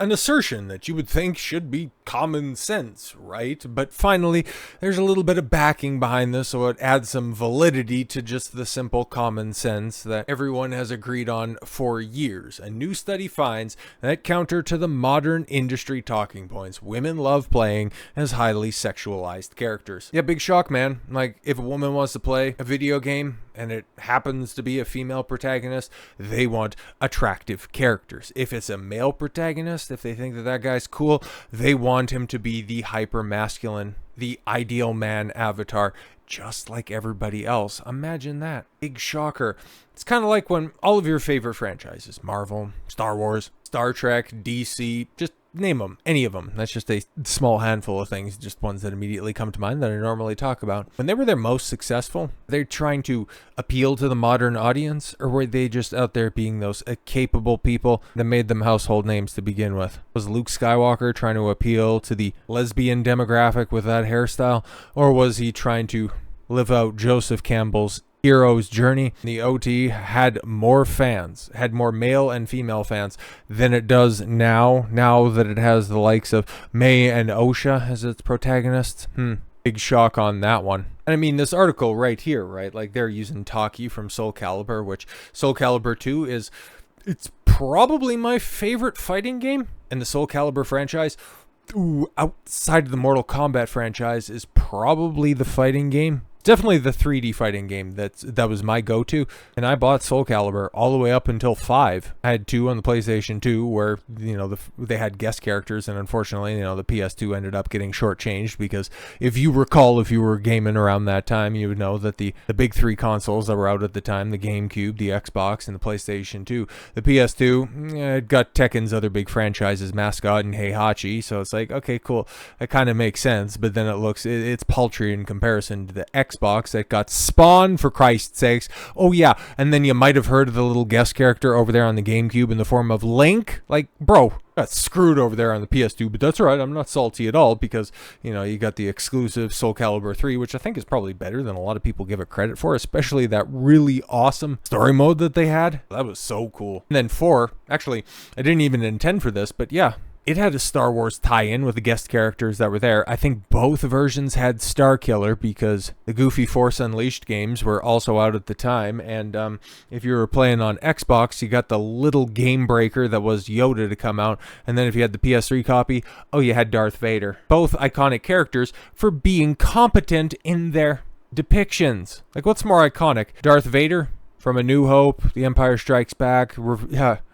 An assertion that you would think should be common sense, right? But finally, there's a little bit of backing behind this, so it adds some validity to just the simple common sense that everyone has agreed on for years. A new study finds that counter to the modern industry talking points, women love playing as highly sexualized characters. Yeah, big shock, man. Like, if a woman wants to play a video game and it happens to be a female protagonist, they want attractive characters. If it's a male protagonist, if they think that that guy's cool, they want him to be the hyper masculine, the ideal man avatar, just like everybody else. Imagine that. Big shocker. It's kind of like when all of your favorite franchises, Marvel, Star Wars, Star Trek, DC, just name them, any of them. That's just a small handful of things, just ones that immediately come to mind that I normally talk about. When they were their most successful, they're trying to appeal to the modern audience, or were they just out there being those capable people that made them household names to begin with? Was Luke Skywalker trying to appeal to the lesbian demographic with that hairstyle, or was he trying to live out Joseph Campbell's hero's journey? The OT had more fans, had more male and female fans than it does now that it has the likes of May and Osha as its protagonists. Big shock on that one. And I mean, this article right here, right? Like, they're using Taki from Soul Calibur, which Soul Calibur 2 it's probably my favorite fighting game in the Soul Calibur franchise. Outside of the Mortal Kombat franchise is probably the fighting game. Definitely the 3D fighting game that was my go-to, and I bought Soul Calibur all the way up until 5. I had 2 on the PlayStation 2 where, they had guest characters, and unfortunately, the PS2 ended up getting shortchanged because if you recall, if you were gaming around that time, you would know that the big 3 consoles that were out at the time, the GameCube, the Xbox, and the PlayStation 2, the PS2, it got Tekken's other big franchises, Mascot and Heihachi, so it's like, okay, cool, that kind of makes sense, but then it's paltry in comparison to the Xbox that got Spawn, for Christ's sakes. Oh yeah, and then you might have heard of the little guest character over there on the GameCube in the form of Link. Like, bro, got screwed over there on the PS2, but that's all right. I'm not salty at all because, you got the exclusive Soul Calibur 3, which I think is probably better than a lot of people give it credit for, especially that really awesome story mode that they had. That was so cool. And then 4, actually, I didn't even intend for this, but yeah, it had a Star Wars tie-in with the guest characters that were there. I think both versions had Starkiller because the Goofy Force Unleashed games were also out at the time. And if you were playing on Xbox, you got the little game breaker that was Yoda to come out. And then if you had the PS3 copy, you had Darth Vader. Both iconic characters for being competent in their depictions. Like, what's more iconic? Darth Vader from A New Hope, The Empire Strikes Back,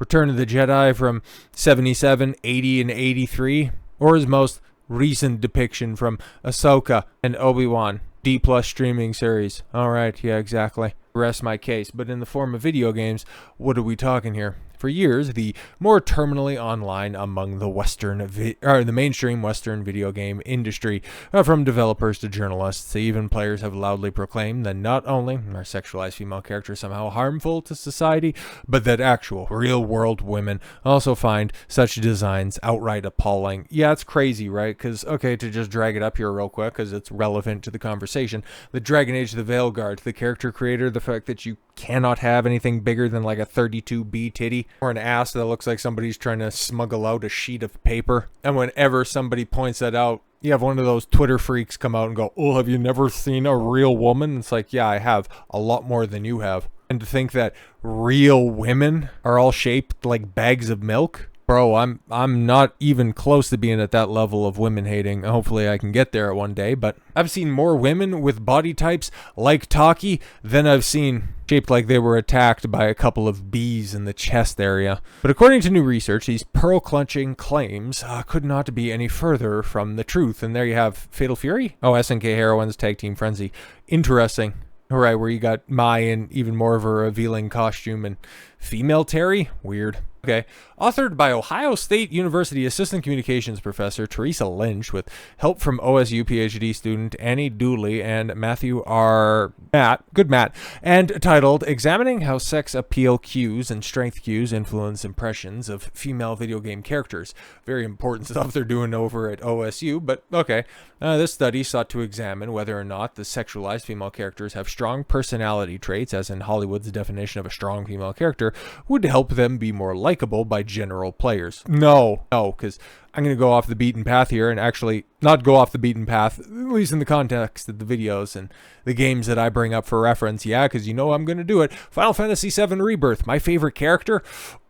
Return of the Jedi from 77, 80, and 83, or his most recent depiction from Ahsoka and Obi-Wan, D+ streaming series. Alright, yeah, exactly. Rest my case. But in the form of video games, what are we talking here? For years, the more terminally online among the the mainstream Western video game industry, from developers to journalists to even players, have loudly proclaimed that not only are sexualized female characters somehow harmful to society, but that actual, real-world women also find such designs outright appalling. Yeah, it's crazy, right? Because, okay, to just drag it up here real quick, because it's relevant to the conversation, the Dragon Age the Veilguard, the character creator, the fact that you cannot have anything bigger than like a 32B titty or an ass that looks like somebody's trying to smuggle out a sheet of paper. And whenever somebody points that out, you have one of those Twitter freaks come out and go, "Oh, have you never seen a real woman?" It's like, yeah, I have, a lot more than you have. And to think that real women are all shaped like bags of milk. Bro, I'm not even close to being at that level of women hating. Hopefully I can get there one day, but I've seen more women with body types like Taki than I've seen shaped like they were attacked by a couple of bees in the chest area. But according to new research, these pearl-clutching claims could not be any further from the truth. And there you have Fatal Fury. Oh, SNK Heroines Tag Team Frenzy. Interesting. All right, where you got Mai in even more of a revealing costume and female Terry? Weird. Okay. Authored by Ohio State University Assistant Communications Professor Teresa Lynch with help from OSU PhD student Annie Dooley and Matthew R. Matt, and titled Examining How Sex Appeal Cues and Strength Cues Influence Impressions of Female Video Game Characters. Very important stuff they're doing over at OSU, but okay. This study sought to examine whether or not the sexualized female characters have strong personality traits, as in Hollywood's definition of a strong female character, would help them be more likely likable by general players. No, because I'm going to go off the beaten path here and actually not go off the beaten path, at least in the context of the videos and the games that I bring up for reference. Yeah, because you know I'm going to do it. Final Fantasy VII Rebirth, my favorite character.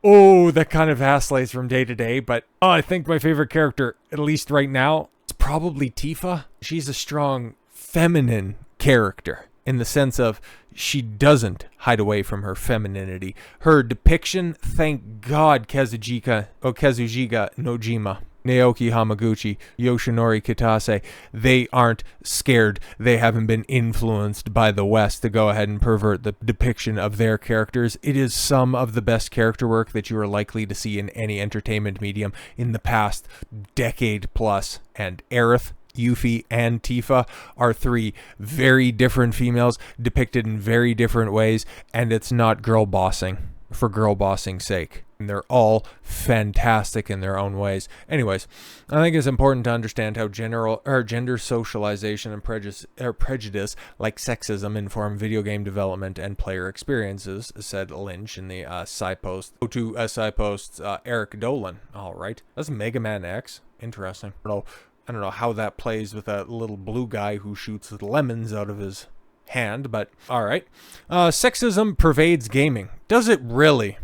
Oh, that kind of vacillates from day to day, but I think my favorite character, at least right now, is probably Tifa. She's a strong feminine character in the sense of she doesn't hide away from her femininity. Her depiction, thank God, Kazuchika Nojima, Naoki Hamaguchi, Yoshinori Kitase, they aren't scared. They haven't been influenced by the West to go ahead and pervert the depiction of their characters. It is some of the best character work that you are likely to see in any entertainment medium in the past decade plus. And Aerith, Yuffie, and Tifa are three very different females depicted in very different ways, and it's not girl bossing for girl bossing's sake. And they're all fantastic in their own ways. Anyways, I think it's important to understand how gender socialization and prejudice like sexism inform video game development and player experiences, said Lynch in the SI post. Go to SI post's Eric Dolan. All right, that's Mega Man X. Interesting. I don't know how that plays with that little blue guy who shoots lemons out of his hand, but all right. Sexism pervades gaming. Does it really?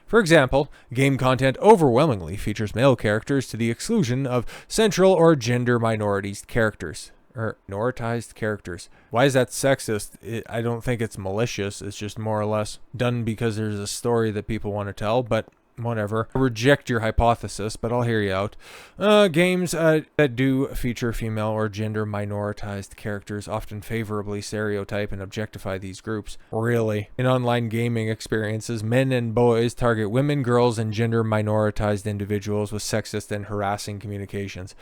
For example, game content overwhelmingly features male characters to the exclusion of central or gender minoritized characters. Minoritized characters. Why is that sexist? I don't think it's malicious. It's just more or less done because there's a story that people want to tell, but whatever. I reject your hypothesis, but I'll hear you out. Games that do feature female or gender minoritized characters often favorably stereotype and objectify these groups. Really? In online gaming experiences, men and boys target women, girls, and gender minoritized individuals with sexist and harassing communications.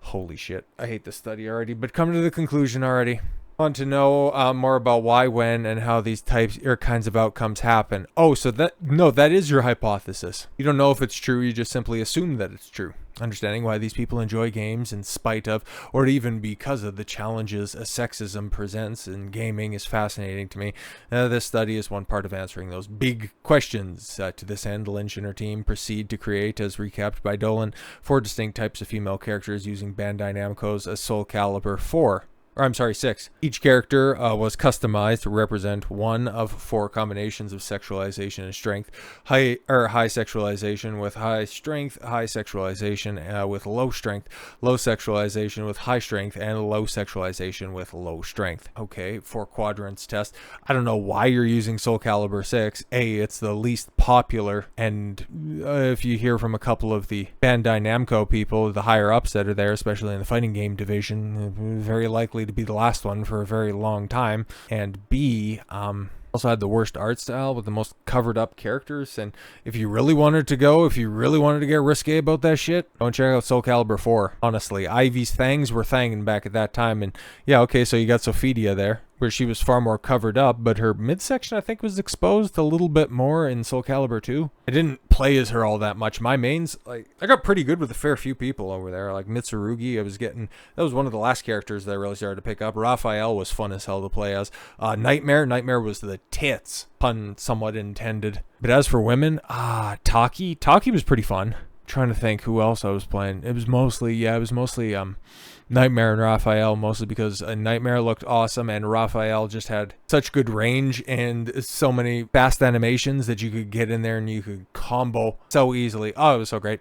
Holy shit. I hate this study already, but come to the conclusion already. Want to know more about why, when, and how these types or kinds of outcomes happen. Oh, so that is your hypothesis. You don't know if it's true, you just simply assume that it's true. Understanding why these people enjoy games in spite of, or even because of, the challenges sexism presents in gaming is fascinating to me. This study is one part of answering those big questions. To this end, Lynch and her team proceed to create, as recapped by Dolan, 4 distinct types of female characters using Bandai Namco's Soul Calibur 6. Each character was customized to represent one of 4 combinations of sexualization and strength. High sexualization with high strength, high sexualization with low strength, low sexualization with high strength, and low sexualization with low strength. Okay, 4 quadrants test. I don't know why you're using Soul Calibur 6. It's the least popular, and if you hear from a couple of the Bandai Namco people, the higher ups that are there, especially in the fighting game division, very likely to be the last one for a very long time. And B, also had the worst art style with the most covered up characters. And if you really wanted to get risque about that shit, go and check out Soul Calibur 4. Honestly, Ivy's fangs were thanging back at that time. And yeah, okay, so you got Sophidia there, where she was far more covered up, but her midsection I think was exposed a little bit more in Soul Calibur 2. I didn't play as her all that much. My mains, I got pretty good with a fair few people over there. Like Mitsurugi, that was one of the last characters that I really started to pick up. Raphael was fun as hell to play as. Nightmare was the tits, pun somewhat intended. But as for women, Taki was pretty fun. Trying to think who else I was playing. It was mostly Nightmare and Raphael, mostly because Nightmare looked awesome and Raphael just had such good range and so many fast animations that you could get in there and you could combo so easily. Oh, it was so great.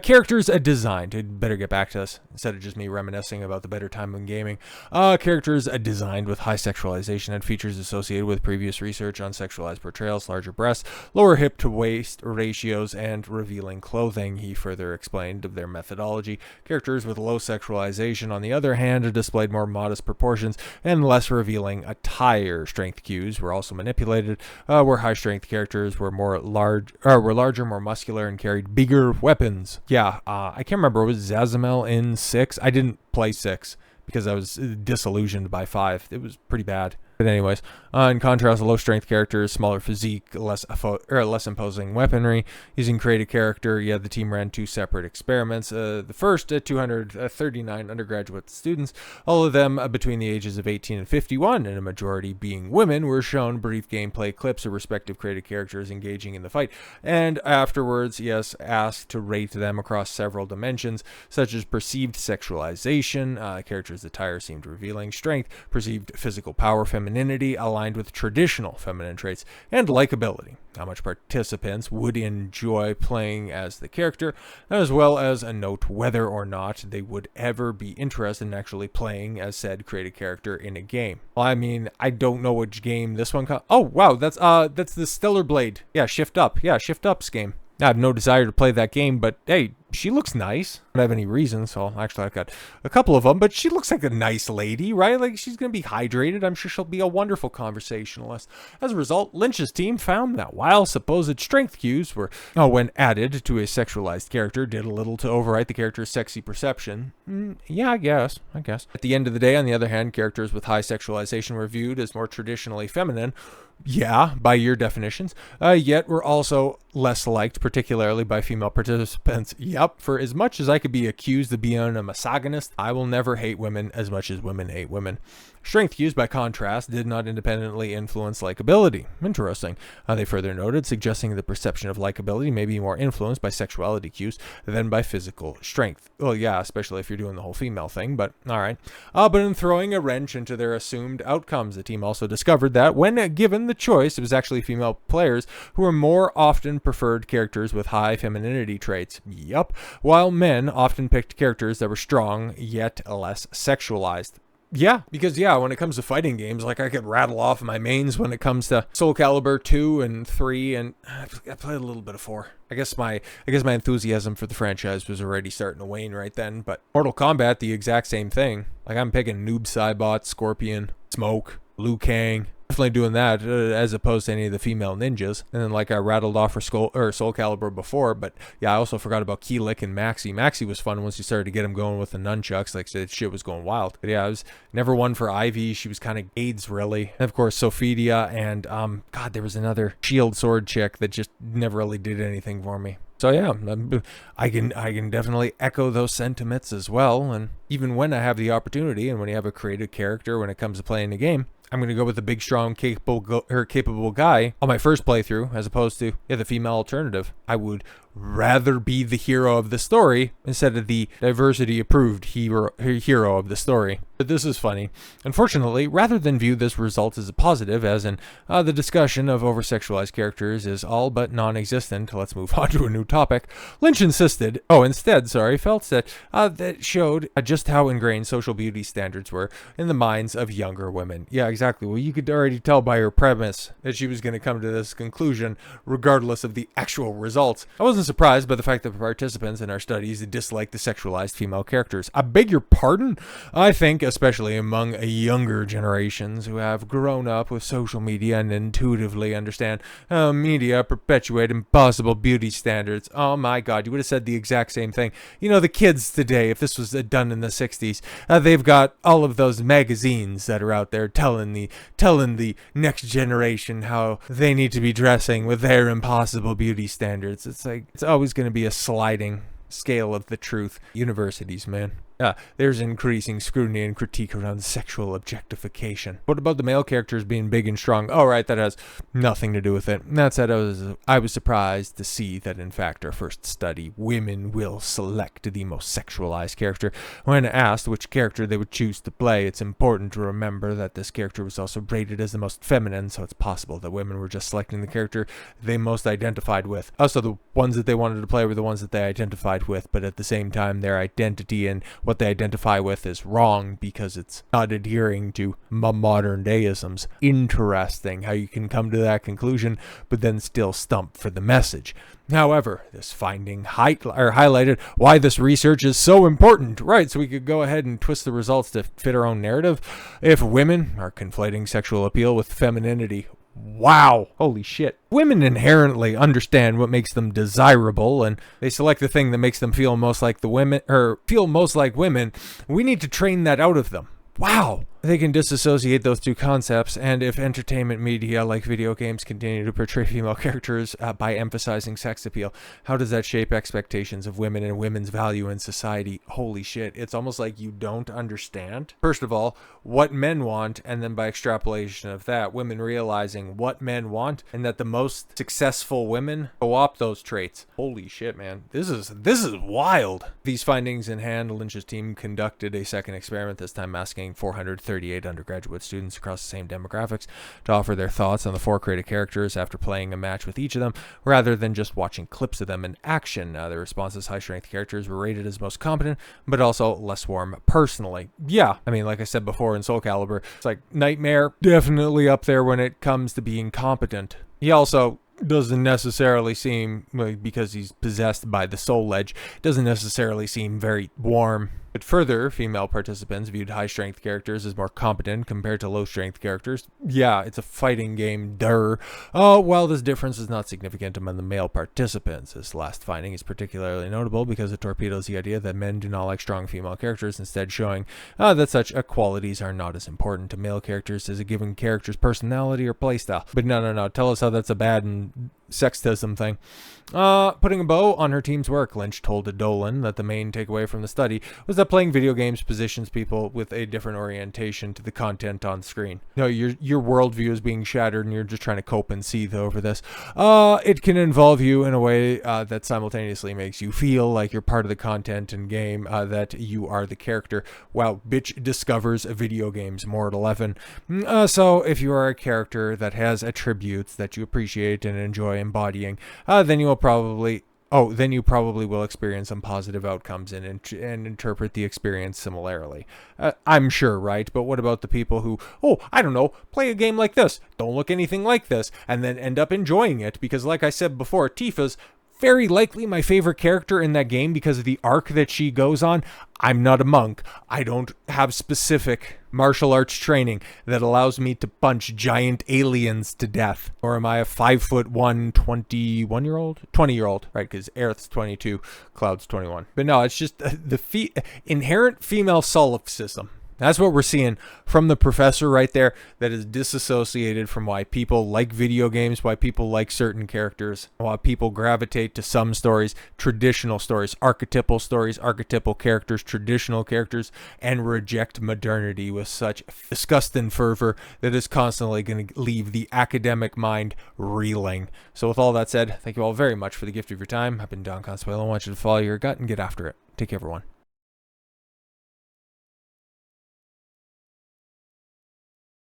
Characters designed. I'd better get back to this instead of just me reminiscing about the better time in gaming. Characters designed with high sexualization and features associated with previous research on sexualized portrayals, larger breasts, lower hip to waist ratios, and revealing clothing. He further explained of their methodology. Characters with low sexualization, on the other hand, displayed more modest proportions and less revealing attire. Strength cues were also manipulated, where high strength characters were larger, more muscular, and carried bigger weapons. Yeah, I can't remember. Was Zazamel in 6? I didn't play 6 because I was disillusioned by 5. It was pretty bad. But anyways, in contrast, low strength characters, smaller physique, less imposing weaponry. Using creative character, yeah, the team ran 2 separate experiments. The first at 239 undergraduate students, all of them between the ages of 18 and 51, and a majority being women, were shown brief gameplay clips of respective creative characters engaging in the fight, and afterwards, yes, asked to rate them across several dimensions, such as perceived sexualization, characters' attire seemed revealing, strength, perceived physical power, femininity aligned with traditional feminine traits, and likability, how much participants would enjoy playing as the character, as well as a note whether or not they would ever be interested in actually playing as said created character in a game. Well, I mean, I don't know which game this one oh wow, that's the Stellar Blade. Yeah, Shift Up's game. I have no desire to play that game, but hey, she looks nice. I don't have any reason, so actually I've got a couple of them, but she looks like a nice lady, right? Like, she's going to be hydrated. I'm sure she'll be a wonderful conversationalist. As a result, Lynch's team found that while supposed strength cues were, when added to a sexualized character, did a little to overwrite the character's sexy perception. Yeah, I guess. At the end of the day, on the other hand, characters with high sexualization were viewed as more traditionally feminine. Yeah, by your definitions, yet were also less liked, particularly by female participants. Yep, for as much as I could be accused of being a misogynist, I will never hate women as much as women hate women. Strength cues, by contrast, did not independently influence likability. Interesting. They further noted, suggesting the perception of likability may be more influenced by sexuality cues than by physical strength. Well, yeah, especially if you're doing the whole female thing, but alright. But in throwing a wrench into their assumed outcomes, the team also discovered that when given the choice, it was actually female players who were more often preferred characters with high femininity traits. Yup. While men often picked characters that were strong, yet less sexualized. Yeah, because when it comes to fighting games, like I could rattle off my mains when it comes to Soul Calibur 2 and 3, and I played a little bit of 4. I guess my enthusiasm for the franchise was already starting to wane right then, but Mortal Kombat, the exact same thing. Like, I'm picking Noob Saibot, Scorpion, Smoke, Liu Kang. Definitely doing that as opposed to any of the female ninjas. And then, like I rattled off for Soul Calibur before, but yeah, I also forgot about Keelik and Maxi. Maxi was fun once you started to get him going with the nunchucks. Like, that shit was going wild. But yeah, I was never one for Ivy. She was kind of AIDS, really. And of course, Sophidia and God, there was another shield sword chick that just never really did anything for me. So yeah, I can definitely echo those sentiments as well. And even when I have the opportunity, and when you have a creative character when it comes to playing the game, I'm going to go with the big, strong, capable guy on my first playthrough, as opposed to the female alternative. I would rather be the hero of the story instead of the diversity-approved hero of the story. But this is funny. Unfortunately, rather than view this result as a positive, as in the discussion of over-sexualized characters is all but non-existent, let's move on to a new topic, Lynch instead felt that that showed just how ingrained social beauty standards were in the minds of younger women. Yeah, exactly. Well, you could already tell by her premise that she was going to come to this conclusion regardless of the actual results. I wasn't surprised by the fact that participants in our studies disliked the sexualized female characters. I beg your pardon? I think, especially among younger generations who have grown up with social media and intuitively understand how media perpetuate impossible beauty standards. Oh my God, you would have said the exact same thing. You know, the kids today, if this was done in the 60s, they've got all of those magazines that are out there telling the next generation how they need to be dressing with their impossible beauty standards. It's like, it's always going to be a sliding scale of the truth. Universities, man. There's increasing scrutiny and critique around sexual objectification. What about the male characters being big and strong? Oh, right, that has nothing to do with it. That said, I was surprised to see that, in fact, our first study, women will select the most sexualized character. When asked which character they would choose to play, it's important to remember that this character was also rated as the most feminine, so it's possible that women were just selecting the character they most identified with. Also, the ones that they wanted to play were the ones that they identified with, but at the same time, their identity and what they identify with is wrong because it's not adhering to modern deisms. Interesting how you can come to that conclusion, but then still stump for the message. However, this finding highlighted why this research is so important, right? So we could go ahead and twist the results to fit our own narrative. If women are conflating sexual appeal with femininity, wow, holy shit. Women inherently understand what makes them desirable, and they select the thing that makes them feel most like women. We need to train that out of them. Wow. they can disassociate those two concepts, and if entertainment media like video games continue to portray female characters by emphasizing sex appeal, how does that shape expectations of women and women's value in society? Holy shit, it's almost like you don't understand. First of all, what men want, and then by extrapolation of that, women realizing what men want, and that the most successful women co-opt those traits. Holy shit, man. This is wild. These findings in hand, Lynch's team conducted a second experiment, this time asking 438 undergraduate students across the same demographics to offer their thoughts on the 4 created characters after playing a match with each of them, rather than just watching clips of them in action. Their responses: high-strength characters were rated as most competent, but also less warm personally. Yeah, I mean, like I said before in Soul Calibur, it's like Nightmare, definitely up there when it comes to being competent. He also doesn't necessarily seem, because he's possessed by the soul edge, doesn't necessarily seem very warm. But further, female participants viewed high-strength characters as more competent compared to low-strength characters. Yeah, it's a fighting game, duh. While this difference is not significant among the male participants, this last finding is particularly notable because it torpedoes the idea that men do not like strong female characters, instead showing that such qualities are not as important to male characters as a given character's personality or playstyle. But no, tell us how that's a bad and sexism thing. Putting a bow on her team's work, Lynch told Dolan that the main takeaway from the study was that playing video games positions people with a different orientation to the content on screen. No, your worldview is being shattered and you're just trying to cope and seethe over this. It can involve you in a way that simultaneously makes you feel like you're part of the content and game, that you are the character. Wow, bitch discovers video games, Mortal 11. So if you are a character that has attributes that you appreciate and enjoy embodying, then you probably will experience some positive outcomes and interpret the experience similarly. I'm sure, right? But what about the people who, I don't know, play a game like this, don't look anything like this, and then end up enjoying it? Because like I said before, Tifa's very likely my favorite character in that game because of the arc that she goes on. I'm not a monk. I don't have specific martial arts training that allows me to punch giant aliens to death. Or am I a 5'1", 21-year-old? 20-year-old, right? Because Aerith's 22, Cloud's 21. But no, it's just the inherent female solipsism. That's what we're seeing from the professor right there, that is disassociated from why people like video games, why people like certain characters, why people gravitate to some stories, traditional stories, archetypal characters, traditional characters, and reject modernity with such disgust and fervor that is constantly going to leave the academic mind reeling. So with all that said, thank you all very much for the gift of your time. I've been Don Consuelo. I want you to follow your gut and get after it. Take care, everyone.